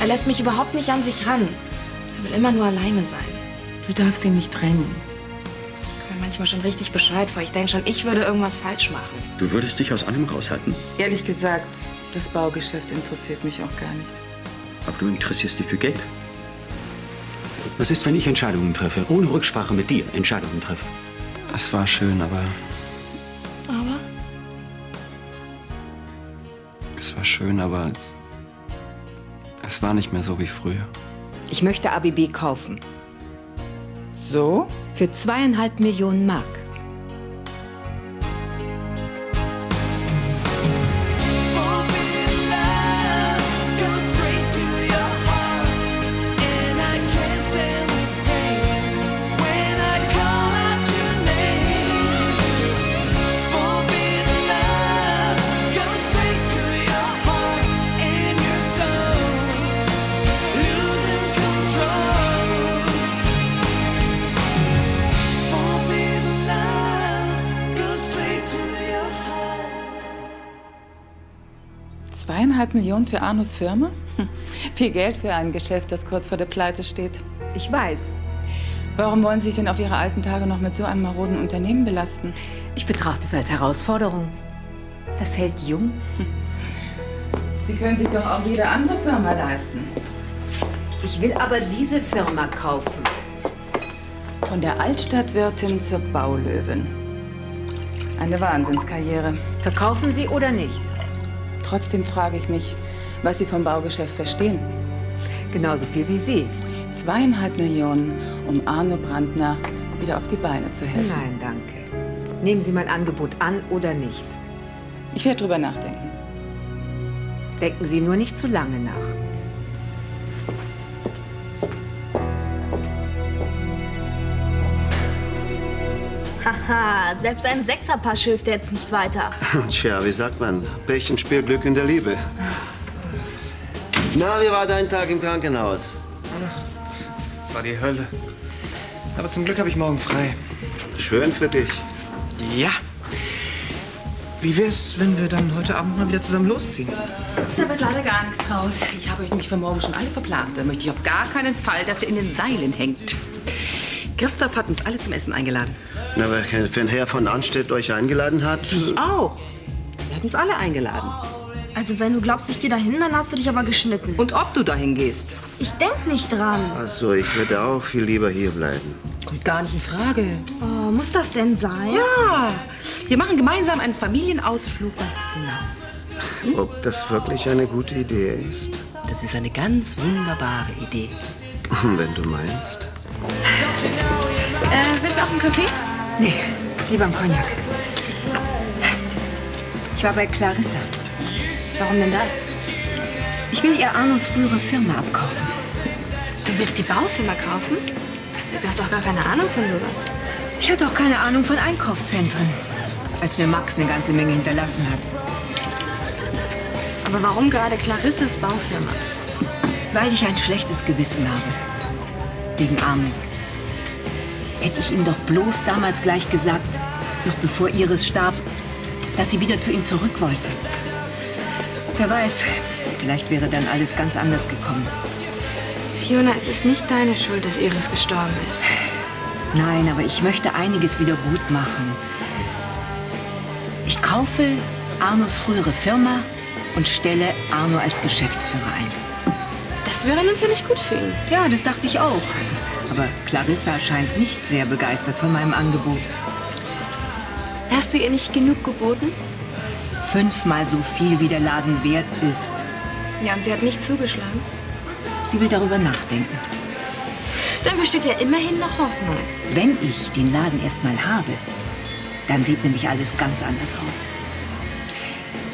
Er lässt mich überhaupt nicht an sich ran. Er will immer nur alleine sein. Du darfst ihn nicht drängen. Ich komme mir manchmal schon richtig Bescheid vor. Ich denke schon, ich würde irgendwas falsch machen. Du würdest dich aus allem raushalten? Ehrlich gesagt, das Baugeschäft interessiert mich auch gar nicht. Aber du interessierst dich für Geld? Was ist, wenn ich Entscheidungen treffe? Ohne Rücksprache mit dir Entscheidungen treffe? Es war schön, aber Aber? es war schön, aber es war nicht mehr so wie früher. Ich möchte ABB kaufen. So? Für 2,5 Millionen Mark. Zweieinhalb Millionen für Arnos Firma? Viel Geld für ein Geschäft, das kurz vor der Pleite steht. Ich weiß. Warum wollen Sie sich denn auf Ihre alten Tage noch mit so einem maroden Unternehmen belasten? Ich betrachte es als Herausforderung. Das hält jung. Sie können sich doch auch jede andere Firma leisten. Ich will aber diese Firma kaufen. Von der Altstadtwirtin zur Baulöwin. Eine Wahnsinnskarriere. Verkaufen Sie oder nicht? Trotzdem frage ich mich, was Sie vom Baugeschäft verstehen. Genauso viel wie Sie. 2,5 Millionen, um Arno Brandner wieder auf die Beine zu helfen. Nein, danke. Nehmen Sie mein Angebot an oder nicht. Ich werde drüber nachdenken. Denken Sie nur nicht zu lange nach. Haha, selbst ein Sechserpass hilft jetzt nicht weiter. Tja, wie sagt man? Pech und Spielglück in der Liebe. Na, wie war dein Tag im Krankenhaus? Es war die Hölle. Aber zum Glück habe ich morgen frei. Schön für dich. Ja. Wie wär's, wenn wir dann heute Abend mal wieder zusammen losziehen? Da wird leider gar nichts draus. Ich habe euch nämlich für morgen schon alle verplant. Da möchte ich auf gar keinen Fall, dass ihr in den Seilen hängt. Christoph hat uns alle zum Essen eingeladen. Na, wenn Herr von Anstedt euch eingeladen hat? Ich auch. Er hat uns alle eingeladen. Also wenn du glaubst, ich gehe dahin, dann hast du dich aber geschnitten. Und ob du dahin gehst? Ich denk nicht dran. Also, ich würde auch viel lieber hier bleiben. Kommt gar nicht in Frage. Oh, muss das denn sein? Ja, wir machen gemeinsam einen Familienausflug nach Vietnam. Ob das wirklich eine gute Idee ist? Das ist eine ganz wunderbare Idee. Wenn du meinst. Willst du auch einen Kaffee? Nee, lieber einen Cognac. Ich war bei Clarissa. Warum denn das? Ich will ihr Arnos frühere Firma abkaufen. Du willst die Baufirma kaufen? Du hast doch gar keine Ahnung von sowas. Ich hatte auch keine Ahnung von Einkaufszentren, als mir Max eine ganze Menge hinterlassen hat. Aber warum gerade Clarissas Baufirma? Weil ich ein schlechtes Gewissen habe. Wegen Arno. Hätte ich ihm doch bloß damals gleich gesagt, noch bevor Iris starb, dass sie wieder zu ihm zurück wollte. Wer weiß, vielleicht wäre dann alles ganz anders gekommen. Fiona, es ist nicht deine Schuld, dass Iris gestorben ist. Nein, aber ich möchte einiges wieder gut machen. Ich kaufe Arnos frühere Firma und stelle Arno als Geschäftsführer ein. Das wäre natürlich gut für ihn. Ja, das dachte ich auch. Aber Clarissa scheint nicht sehr begeistert von meinem Angebot. Hast du ihr nicht genug geboten? 5-mal so viel, wie der Laden wert ist. Ja, und sie hat nicht zugeschlagen. Sie will darüber nachdenken. Dann besteht ja immerhin noch Hoffnung. Wenn ich den Laden erst mal habe, dann sieht nämlich alles ganz anders aus.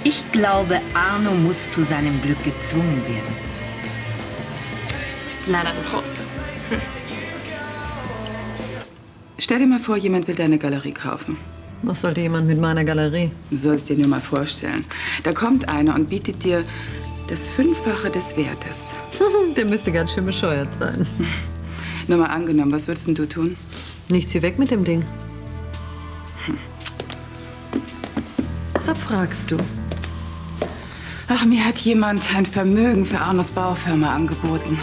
Ich glaube, Arno muss zu seinem Glück gezwungen werden. Na, dann Prost. Stell dir mal vor, jemand will deine Galerie kaufen. Was sollte jemand mit meiner Galerie? Du sollst dir nur mal vorstellen. Da kommt einer und bietet dir das 5-fache des Wertes. Der müsste ganz schön bescheuert sein. Nur mal angenommen, was würdest denn du tun? Nichts wie weg mit dem Ding. Weshalb fragst du? Ach, mir hat jemand ein Vermögen für Arnos Baufirma angeboten.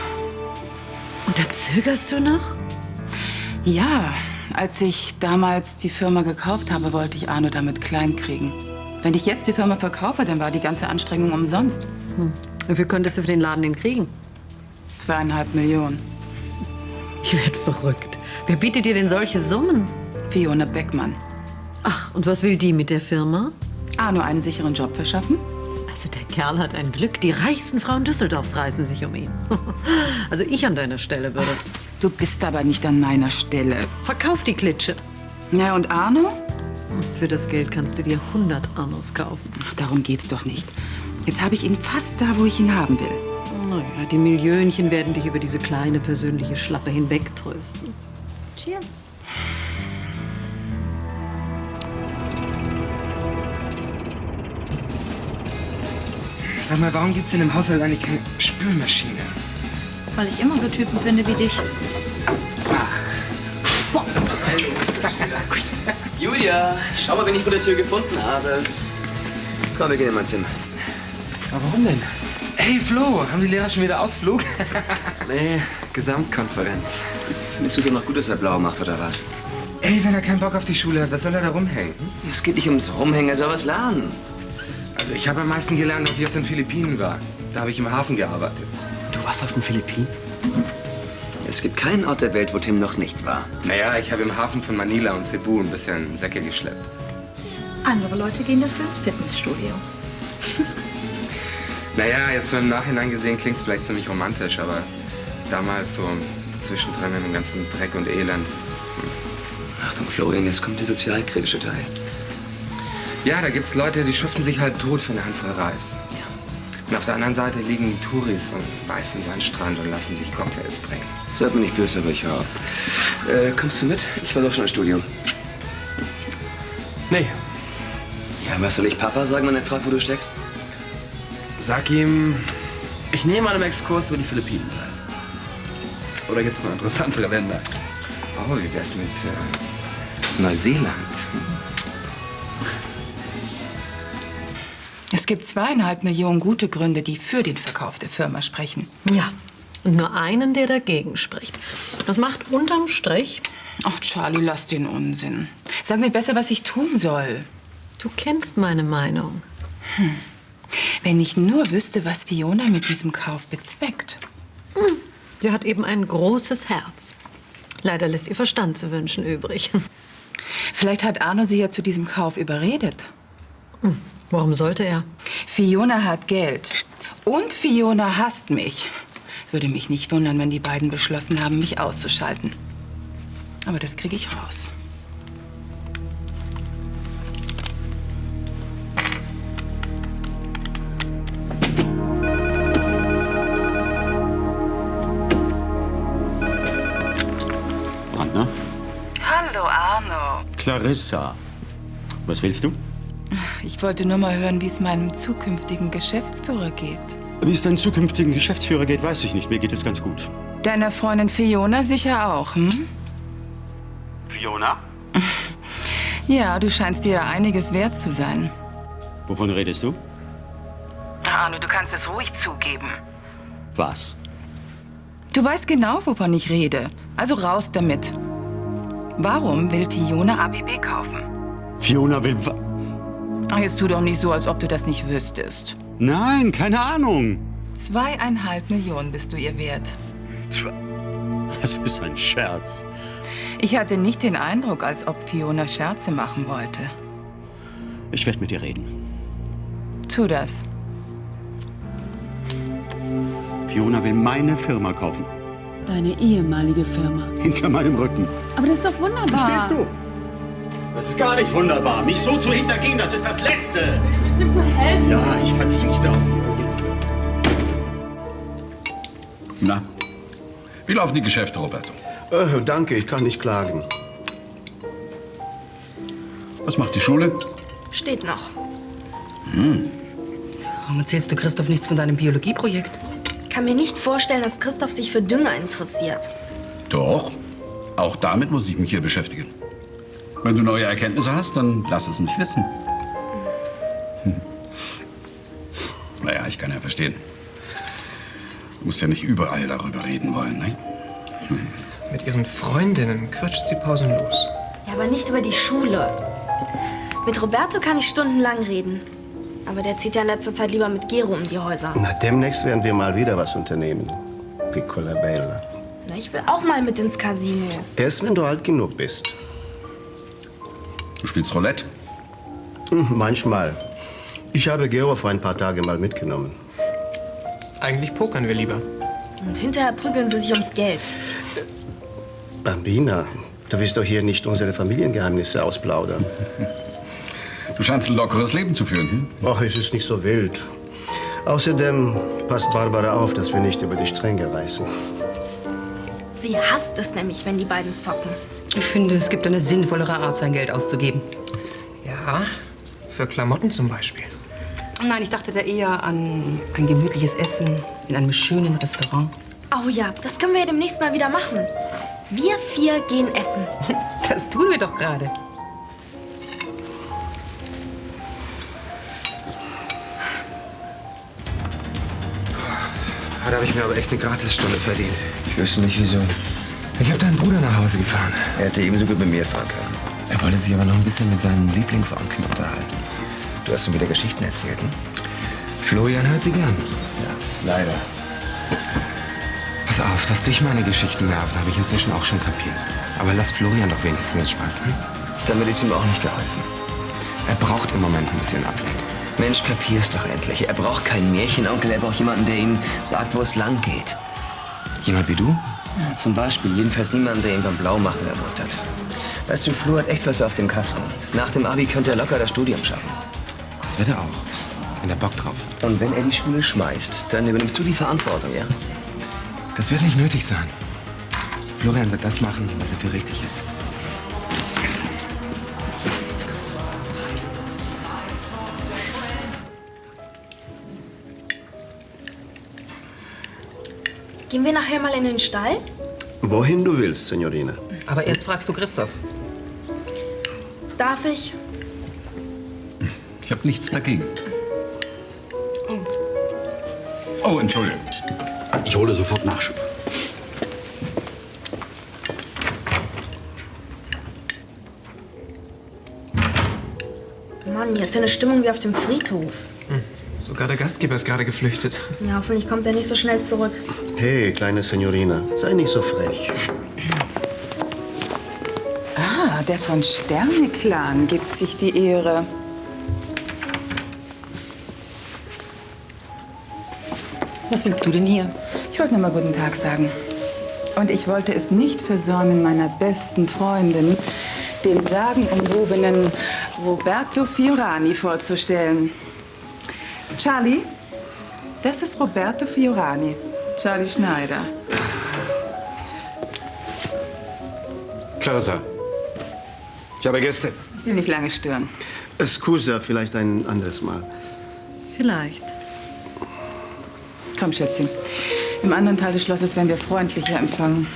Und da zögerst du noch? Ja, als ich damals die Firma gekauft habe, wollte ich Arno damit kleinkriegen. Wenn ich jetzt die Firma verkaufe, dann war die ganze Anstrengung umsonst. Wie viel könntest du für den Laden denn kriegen? 2,5 Millionen. Ich werde verrückt. Wer bietet dir denn solche Summen? Fiona Beckmann. Ach, und was will die mit der Firma? Arno einen sicheren Job verschaffen? Also der Kerl hat ein Glück. Die reichsten Frauen Düsseldorfs reißen sich um ihn. Also ich an deiner Stelle würde. Du bist aber nicht an meiner Stelle. Verkauf die Klitsche. Na, und Arno? Für das Geld kannst du dir 100 Arnos kaufen. Ach, darum geht's doch nicht. Jetzt habe ich ihn fast da, wo ich ihn haben will. Naja, die Millionchen werden dich über diese kleine persönliche Schlappe hinwegtrösten. Cheers. Sag mal, warum gibt's in dem Haushalt eigentlich keine Spülmaschine? Weil ich immer so Typen finde wie dich. Julia, schau mal, wen ich vor der Tür gefunden habe. Komm, wir gehen in mein Zimmer. Aber warum denn? Hey Flo, haben die Lehrer schon wieder Ausflug? Nee, Gesamtkonferenz. Findest du es noch gut, dass er blau macht, oder was? Ey, wenn er keinen Bock auf die Schule hat, was soll er da rumhängen? Es geht nicht ums Rumhängen, er soll was lernen. Also ich habe am meisten gelernt, als ich auf den Philippinen war. Da habe ich im Hafen gearbeitet. Du warst auf den Philippinen? Es gibt keinen Ort der Welt, wo Tim noch nicht war. Naja, ich habe im Hafen von Manila und Cebu ein bisschen Säcke geschleppt. Andere Leute gehen dafür ins Fitnessstudio. Naja, jetzt so im Nachhinein gesehen klingt es vielleicht ziemlich romantisch, aber damals so zwischendrin in dem ganzen Dreck und Elend. Achtung, Florian, jetzt kommt der sozialkritische Teil. Ja, da gibt's Leute, die schuften sich halt tot für eine Handvoll Reis. Und auf der anderen Seite liegen die Touris am weißen Sandstrand und lassen sich Cocktails bringen. Seid mir nicht böse, aber ich hör auf. Kommst du mit? Ich war doch schon im Studio. Nee. Ja, was soll ich Papa sagen, wenn er fragt, wo du steckst? Sag ihm, ich nehme an einem Exkurs über die Philippinen teil. Oder gibt's noch interessantere Länder? Oh, wie wär's mit Neuseeland? Es gibt 2,5 Millionen gute Gründe, die für den Verkauf der Firma sprechen. Ja, und nur einen, der dagegen spricht. Das macht unterm Strich... Ach, Charlie, lass den Unsinn. Sag mir besser, was ich tun soll. Du kennst meine Meinung. Wenn ich nur wüsste, was Fiona mit diesem Kauf bezweckt. Sie hat eben ein großes Herz. Leider lässt ihr Verstand zu wünschen übrig. Vielleicht hat Arno sie ja zu diesem Kauf überredet. Warum sollte er? Fiona hat Geld. Und Fiona hasst mich. Würde mich nicht wundern, wenn die beiden beschlossen haben, mich auszuschalten. Aber das kriege ich raus. Brandner? Hallo, Arno. Clarissa. Was willst du? Ich wollte nur mal hören, wie es meinem zukünftigen Geschäftsführer geht. Wie es deinem zukünftigen Geschäftsführer geht, weiß ich nicht. Mir geht es ganz gut. Deiner Freundin Fiona sicher auch, hm? Fiona? Ja, du scheinst dir einiges wert zu sein. Wovon redest du? Arno, du kannst es ruhig zugeben. Was? Du weißt genau, wovon ich rede. Also raus damit. Warum will Fiona ABB kaufen? Fiona will... Ach, jetzt tu doch nicht so, als ob du das nicht wüsstest. Nein, keine Ahnung. 2,5 Millionen bist du ihr wert. Das ist ein Scherz. Ich hatte nicht den Eindruck, als ob Fiona Scherze machen wollte. Ich werde mit ihr reden. Tu das. Fiona will meine Firma kaufen. Deine ehemalige Firma. Hinter meinem Rücken. Aber das ist doch wunderbar. Verstehst du? Das ist gar nicht wunderbar. Mich so zu hintergehen, das ist das Letzte. Ich will dir bestimmt nur helfen. Ja, ich verzichte auf ihn. Na, wie laufen die Geschäfte, Roberto? Danke, ich kann nicht klagen. Was macht die Schule? Steht noch. Warum erzählst du Christoph nichts von deinem Biologieprojekt? Ich kann mir nicht vorstellen, dass Christoph sich für Dünger interessiert. Doch, auch damit muss ich mich hier beschäftigen. Wenn du neue Erkenntnisse hast, dann lass es mich wissen. Naja, ich kann ja verstehen. Du musst ja nicht überall darüber reden wollen, ne? Mit ihren Freundinnen quatscht sie pausenlos. Ja, aber nicht über die Schule. Mit Roberto kann ich stundenlang reden. Aber der zieht ja in letzter Zeit lieber mit Gero um die Häuser. Na, demnächst werden wir mal wieder was unternehmen. Piccola Bella. Na, ich will auch mal mit ins Casino. Erst wenn du alt genug bist. Du spielst Roulette? Manchmal. Ich habe Gero vor ein paar Tagen mal mitgenommen. Eigentlich pokern wir lieber. Und hinterher prügeln sie sich ums Geld. Bambina, du willst doch hier nicht unsere Familiengeheimnisse ausplaudern. Du scheinst ein lockeres Leben zu führen. Ach, es ist nicht so wild. Außerdem passt Barbara auf, dass wir nicht über die Stränge reißen. Sie hasst es nämlich, wenn die beiden zocken. Ich finde, es gibt eine sinnvollere Art, sein Geld auszugeben. Ja, für Klamotten zum Beispiel. Nein, ich dachte da eher an ein gemütliches Essen in einem schönen Restaurant. Oh ja, das können wir ja demnächst mal wieder machen. Wir 4 gehen essen. Das tun wir doch gerade. Da habe ich mir aber echt eine Gratisstunde verdient. Ich wüsste nicht, wieso. Ich habe deinen Bruder nach Hause gefahren. Er hätte ebenso gut mit mir fahren können. Er wollte sich aber noch ein bisschen mit seinen Lieblingsonkeln unterhalten. Du hast ihm wieder Geschichten erzählt, hm? Florian hört sie gern. Ja, leider. Pass auf, dass dich meine Geschichten nerven, habe ich inzwischen auch schon kapiert. Aber lass Florian doch wenigstens den Spaß, hm? Damit ist ihm auch nicht geholfen. Er braucht im Moment ein bisschen Ablenkung. Mensch, kapier's doch endlich. Er braucht keinen Märchenonkel, er braucht jemanden, der ihm sagt, wo es lang geht. Jemand wie du? Ja, zum Beispiel jedenfalls niemanden, der ihn beim Blaumachen ermuntert. Weißt du, Flo hat echt was auf dem Kasten. Nach dem Abi könnte er locker das Studium schaffen. Das wird er auch. Wenn er Bock drauf. Und wenn er die Schule schmeißt, dann übernimmst du die Verantwortung, ja? Das wird nicht nötig sein. Florian wird das machen, was er für richtig hält. Gehen wir nachher mal in den Stall? Wohin du willst, Signorina. Aber erst fragst du Christoph. Darf ich? Ich habe nichts dagegen. Oh, Entschuldigung. Ich hole sofort Nachschub. Mann, hier ist ja eine Stimmung wie auf dem Friedhof. Sogar der Gastgeber ist gerade geflüchtet. Ja, hoffentlich kommt er nicht so schnell zurück. Hey, kleine Signorina, sei nicht so frech. Ah, der von Sterne-Clan gibt sich die Ehre. Was willst du denn hier? Ich wollte nur mal guten Tag sagen. Und ich wollte es nicht versäumen, meiner besten Freundin, den sagenumwobenen Roberto Fiorani vorzustellen. Charlie, das ist Roberto Fiorani. Charlie Schneider. Clarissa, ich habe Gäste. Ich will nicht lange stören. Scusa, vielleicht ein anderes Mal. Vielleicht. Komm, Schätzchen. Im anderen Teil des Schlosses werden wir freundlicher empfangen.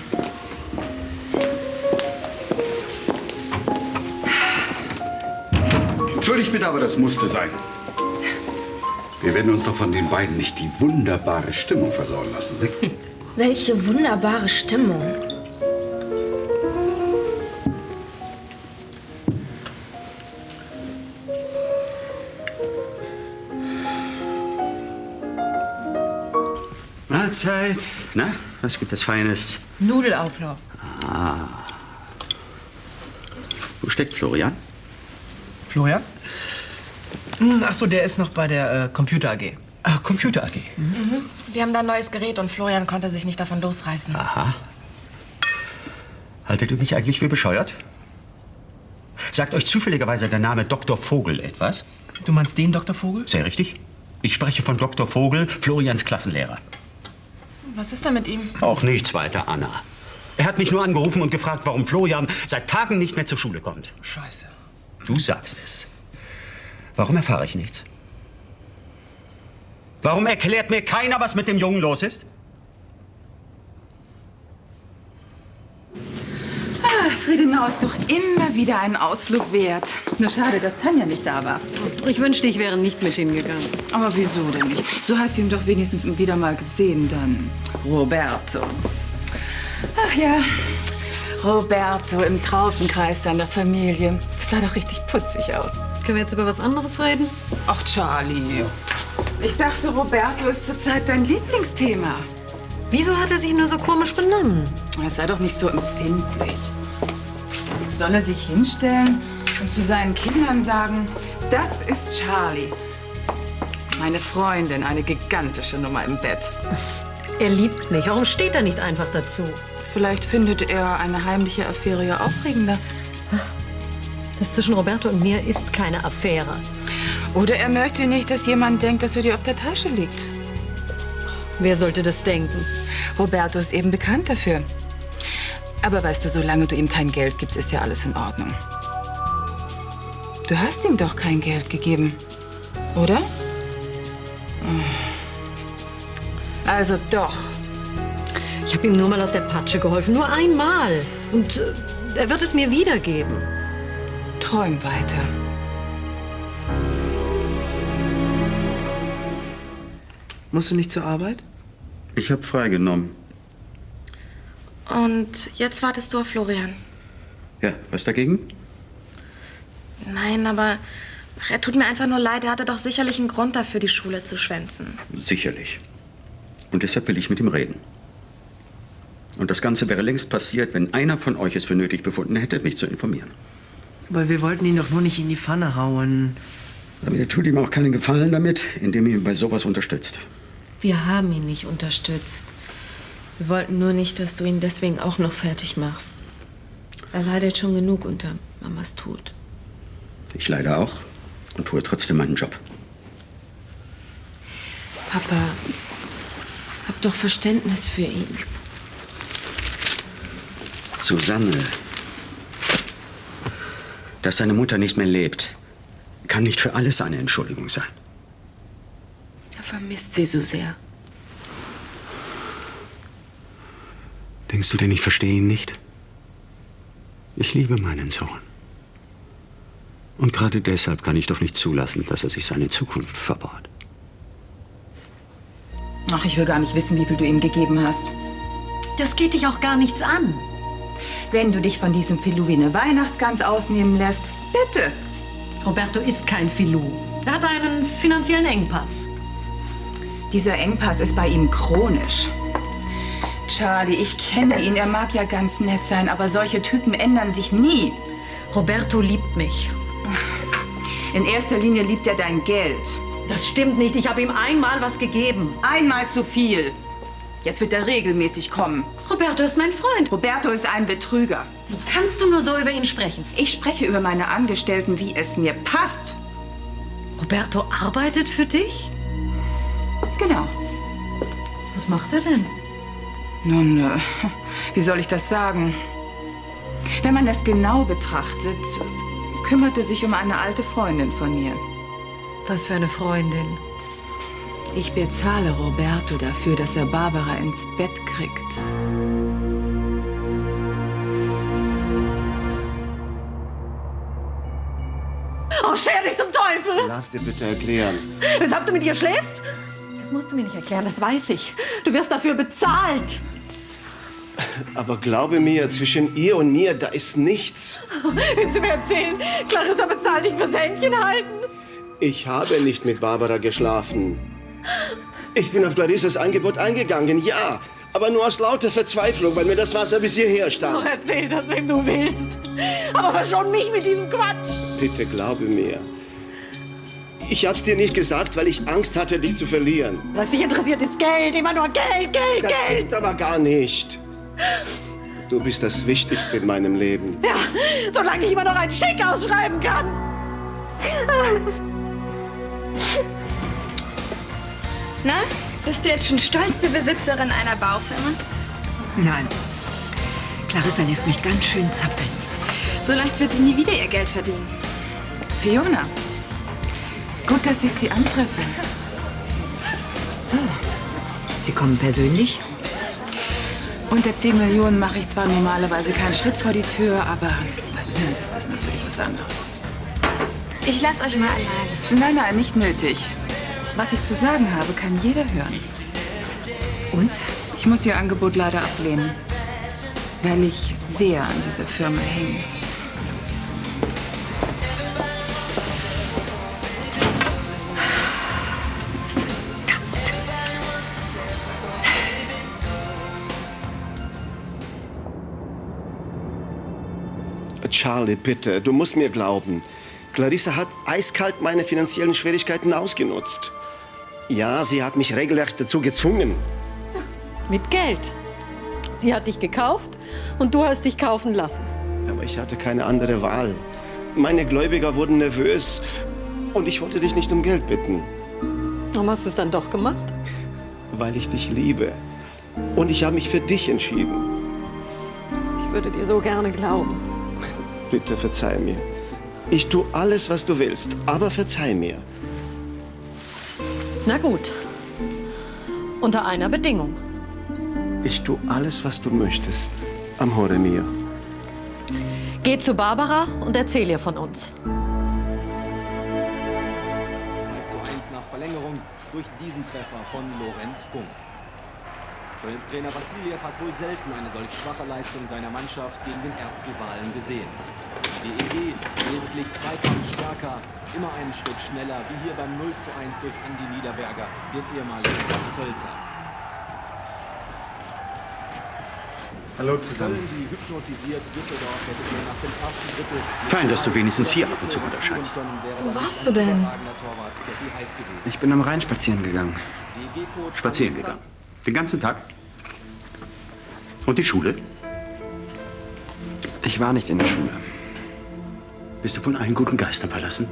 Entschuldigt bitte, aber das musste sein. Wir werden uns doch von den beiden nicht die wunderbare Stimmung versauen lassen. Ne? Welche wunderbare Stimmung. Mahlzeit. Na, was gibt es Feines? Nudelauflauf. Ah. Wo steckt Florian? Florian? Ach so, der ist noch bei der Computer AG. Ah, Computer AG. Mhm. Die haben da ein neues Gerät und Florian konnte sich nicht davon losreißen. Aha. Haltet ihr mich eigentlich für bescheuert? Sagt euch zufälligerweise der Name Dr. Vogel etwas? Du meinst den Dr. Vogel? Sehr richtig. Ich spreche von Dr. Vogel, Florians Klassenlehrer. Was ist denn mit ihm? Auch nichts weiter, Anna. Er hat mich nur angerufen und gefragt, warum Florian seit Tagen nicht mehr zur Schule kommt. Scheiße. Du sagst es. Warum erfahre ich nichts? Warum erklärt mir keiner, was mit dem Jungen los ist? Ah, Friede Donau ist doch immer wieder ein Ausflug wert. Nur schade, dass Tanja nicht da war. Ich wünschte, ich wäre nicht mit hingegangen. Aber wieso denn nicht? So hast du ihn doch wenigstens wieder mal gesehen dann. Roberto. Ach ja, Roberto im Trautenkreis seiner Familie. Das sah doch richtig putzig aus. Können wir jetzt über was anderes reden? Ach, Charlie. Ich dachte, Roberto ist zurzeit dein Lieblingsthema. Wieso hat er sich nur so komisch benommen? Sei doch nicht so empfindlich. Soll er sich hinstellen und zu seinen Kindern sagen, das ist Charlie. Meine Freundin, eine gigantische Nummer im Bett. Er liebt mich. Warum steht er nicht einfach dazu? Vielleicht findet er eine heimliche Affäre ja aufregender. Das zwischen Roberto und mir ist keine Affäre. Oder er möchte nicht, dass jemand denkt, dass er dir auf der Tasche liegt. Wer sollte das denken? Roberto ist eben bekannt dafür. Aber weißt du, solange du ihm kein Geld gibst, ist ja alles in Ordnung. Du hast ihm doch kein Geld gegeben, oder? Also doch. Ich habe ihm nur mal aus der Patsche geholfen. Nur einmal. Und er wird es mir wiedergeben. Träum weiter. Musst du nicht zur Arbeit? Ich habe freigenommen. Und jetzt wartest du auf Florian. Ja, was dagegen? Nein, aber er tut mir einfach nur leid. Er hatte doch sicherlich einen Grund dafür, die Schule zu schwänzen. Sicherlich. Und deshalb will ich mit ihm reden. Und das Ganze wäre längst passiert, wenn einer von euch es für nötig befunden hätte, mich zu informieren. Aber wir wollten ihn doch nur nicht in die Pfanne hauen. Aber ihr tut ihm auch keinen Gefallen damit, indem ihr ihn bei sowas unterstützt. Wir haben ihn nicht unterstützt. Wir wollten nur nicht, dass du ihn deswegen auch noch fertig machst. Er leidet schon genug unter Mamas Tod. Ich leide auch und tue trotzdem meinen Job. Papa, hab doch Verständnis für ihn. Susanne, dass seine Mutter nicht mehr lebt, kann nicht für alles eine Entschuldigung sein. Er vermisst sie so sehr. Denkst du denn, ich verstehe ihn nicht? Ich liebe meinen Sohn. Und gerade deshalb kann ich doch nicht zulassen, dass er sich seine Zukunft verbaut. Ach, ich will gar nicht wissen, wie viel du ihm gegeben hast. Das geht dich auch gar nichts an. Wenn du dich von diesem Filou wie eine Weihnachtsgans ausnehmen lässt, bitte. Roberto ist kein Filou. Er hat einen finanziellen Engpass. Dieser Engpass ist bei ihm chronisch. Charlie, ich kenne ihn. Er mag ja ganz nett sein, aber solche Typen ändern sich nie. Roberto liebt mich. In erster Linie liebt er dein Geld. Das stimmt nicht. Ich habe ihm einmal was gegeben. Einmal zu viel. Jetzt wird er regelmäßig kommen. Roberto ist mein Freund. Roberto ist ein Betrüger. Wie kannst du nur so über ihn sprechen? Ich spreche über meine Angestellten, wie es mir passt. Roberto arbeitet für dich? Genau. Was macht er denn? Nun, wie soll ich das sagen? Wenn man das genau betrachtet, kümmert er sich um eine alte Freundin von mir. Was für eine Freundin? Ich bezahle Roberto dafür, dass er Barbara ins Bett kriegt. Oh, scher dich zum Teufel! Lass dir bitte erklären. Weshalb du mit ihr schläfst? Das musst du mir nicht erklären, das weiß ich. Du wirst dafür bezahlt. Aber glaube mir, zwischen ihr und mir, da ist nichts. Willst du mir erzählen, Clarissa bezahlt dich fürs Händchen halten? Ich habe nicht mit Barbara geschlafen. Ich bin auf Clarissas Angebot eingegangen, ja. Aber nur aus lauter Verzweiflung, weil mir das Wasser bis hierher stand. Oh, erzähl das, wem du willst. Aber verschon mich mit diesem Quatsch. Bitte glaube mir. Ich hab's dir nicht gesagt, weil ich Angst hatte, dich zu verlieren. Was dich interessiert, ist Geld. Immer nur Geld, Geld, Das Geld. stimmt aber gar nicht. Du bist das Wichtigste in meinem Leben. Ja, solange ich immer noch einen Scheck ausschreiben kann. Na, bist du jetzt schon stolze Besitzerin einer Baufirma? Nein. Clarissa lässt mich ganz schön zappeln. So leicht wird sie nie wieder ihr Geld verdienen. Fiona, gut, dass ich Sie antreffe. Sie kommen persönlich? Unter 10 Millionen mache ich zwar normalerweise keinen Schritt vor die Tür, aber bei Ihnen ist das natürlich was anderes. Ich lasse euch mal alleine. Nein, nein, nicht nötig. Was ich zu sagen habe, kann jeder hören. Und? Ich muss Ihr Angebot leider ablehnen, weil ich sehr an dieser Firma hänge. Charlie, bitte, du musst mir glauben. Clarissa hat eiskalt meine finanziellen Schwierigkeiten ausgenutzt. Ja, sie hat mich regelrecht dazu gezwungen. Mit Geld. Sie hat dich gekauft und du hast dich kaufen lassen. Aber ich hatte keine andere Wahl. Meine Gläubiger wurden nervös und ich wollte dich nicht um Geld bitten. Warum hast du es dann doch gemacht? Weil ich dich liebe. Und ich habe mich für dich entschieden. Ich würde dir so gerne glauben. Bitte verzeih mir. Ich tue alles, was du willst, aber verzeih mir. Na gut. Unter einer Bedingung. Ich tue alles, was du möchtest. Amore mio. Geh zu Barbara und erzähl ihr von uns. 2:1 nach Verlängerung durch diesen Treffer von Lorenz Funk. Kölns Trainer Vassiljew hat wohl selten eine solch schwache Leistung seiner Mannschaft gegen den Erzrivalen gesehen. Die DEG wesentlich zweikampfstärker, immer einen Schritt schneller, wie hier beim 0:1 durch Andi Niederberger, den ehemaligen Bad Tölzer. Hallo zusammen. Köln, die hypnotisiert, Düsseldorf hätte schon nach dem ersten Drittel... Fein, dass du wenigstens hier ab und zu unterscheinst. Wo warst du denn? Ich bin am Rhein spazieren gegangen. Spazieren gegangen. Den ganzen Tag? Und die Schule? Ich war nicht in der Schule. Bist du von allen guten Geistern verlassen?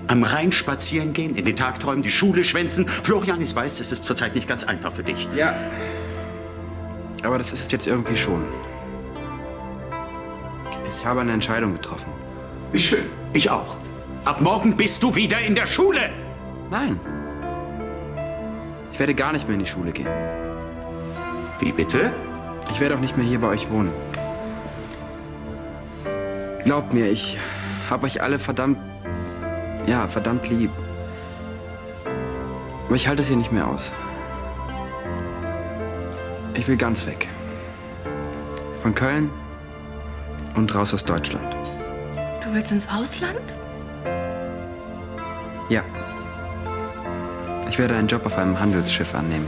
Am Rhein spazieren gehen, in den Tagträumen die Schule schwänzen? Florian, ich weiß, es ist zurzeit nicht ganz einfach für dich. Ja. Aber das ist es jetzt irgendwie schon. Ich habe eine Entscheidung getroffen. Wie schön. Ich auch. Ab morgen bist du wieder in der Schule. Nein. Ich werde gar nicht mehr in die Schule gehen. Wie bitte? Ich werde auch nicht mehr hier bei euch wohnen. Glaubt mir, ich habe euch alle verdammt lieb. Aber ich halte es hier nicht mehr aus. Ich will ganz weg. Von Köln und raus aus Deutschland. Du willst ins Ausland? Ja. Ich werde einen Job auf einem Handelsschiff annehmen.